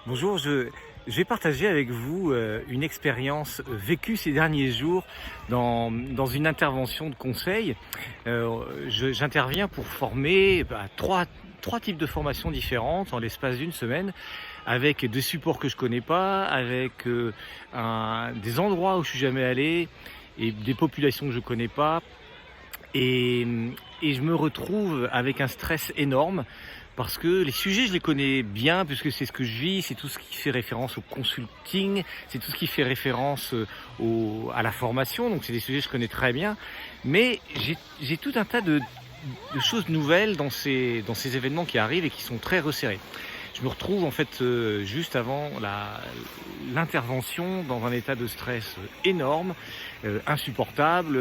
Bonjour, je vais partager avec vous une expérience vécue ces derniers jours dans une intervention de conseil. J'interviens pour former trois types de formations différentes en l'espace d'une semaine, avec des supports que je connais pas, avec des endroits où je suis jamais allé et des populations que je connais pas. Et, et je me retrouve avec un stress énorme parce que les sujets, je les connais bien puisque c'est ce que je vis, c'est tout ce qui fait référence au consulting, c'est tout ce qui fait référence à la formation, donc c'est des sujets que je connais très bien. Mais j'ai tout un tas de choses nouvelles dans ces événements qui arrivent et qui sont très resserrés. Je me retrouve en fait juste avant l'intervention dans un état de stress énorme, insupportable,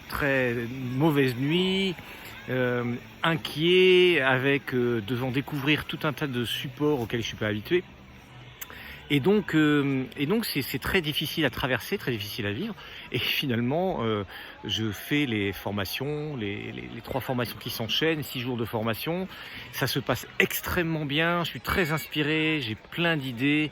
très mauvaise nuit, inquiet, avec devant découvrir tout un tas de supports auxquels je suis pas habitué. Et donc c'est très difficile à traverser, très difficile à vivre. Et finalement, je fais les formations, les 3 formations qui s'enchaînent, 6 jours de formation. Ça se passe extrêmement bien, je suis très inspiré, j'ai plein d'idées.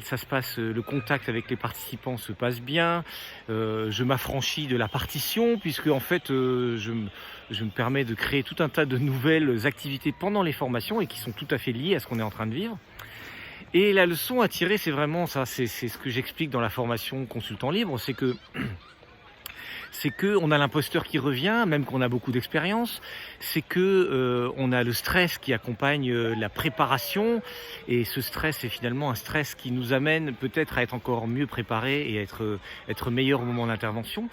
Ça se passe, le contact avec les participants se passe bien. Je m'affranchis de la partition puisque en fait, je me permets de créer tout un tas de nouvelles activités pendant les formations et qui sont tout à fait liées à ce qu'on est en train de vivre. Et la leçon à tirer, c'est vraiment ça, c'est ce que j'explique dans la formation consultant libre, c'est que on a l'imposteur qui revient, même qu'on a beaucoup d'expérience. C'est que on a le stress qui accompagne la préparation, et ce stress, c'est finalement un stress qui nous amène peut-être à être encore mieux préparé et être meilleur au moment d'intervention.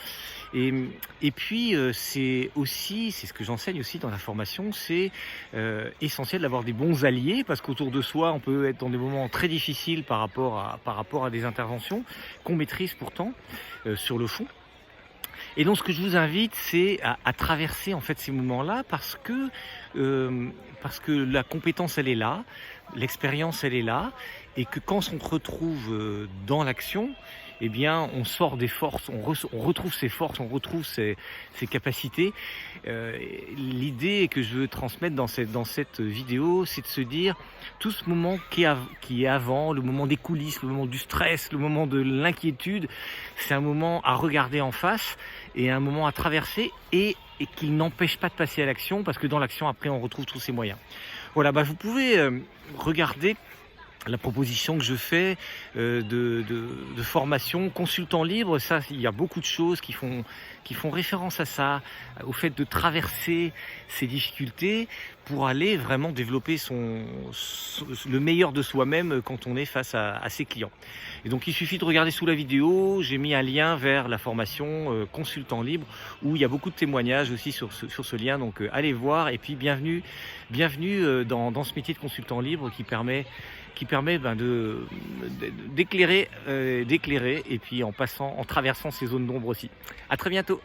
Et puis c'est ce que j'enseigne aussi dans la formation, c'est essentiel d'avoir des bons alliés, parce qu'autour de soi, on peut être dans des moments très difficiles par rapport à des interventions qu'on maîtrise pourtant sur le fond. Et donc ce que je vous invite, c'est à traverser en fait ces moments-là parce que la compétence, elle est là, l'expérience, elle est là, et que quand on se retrouve dans l'action, eh bien, on sort des forces, on retrouve ses forces, on retrouve ses capacités. L'idée que je veux transmettre dans cette vidéo, c'est de se dire, tout ce moment qui est avant, le moment des coulisses, le moment du stress, le moment de l'inquiétude, c'est un moment à regarder en face et un moment à traverser, et qu'il n'empêche pas de passer à l'action, parce que dans l'action, après, on retrouve tous ces moyens. Voilà, vous pouvez regarder la proposition que je fais de formation consultant libre. Ça, il y a beaucoup de choses qui font référence à ça, au fait de traverser ces difficultés pour aller vraiment développer le meilleur de soi-même quand on est face à ses clients. Et donc il suffit de regarder sous la vidéo, j'ai mis un lien vers la formation consultant libre, où il y a beaucoup de témoignages aussi sur ce lien, donc allez voir, et puis bienvenue dans ce métier de consultant libre qui permet d'éclairer, et puis en traversant ces zones d'ombre aussi. À très bientôt.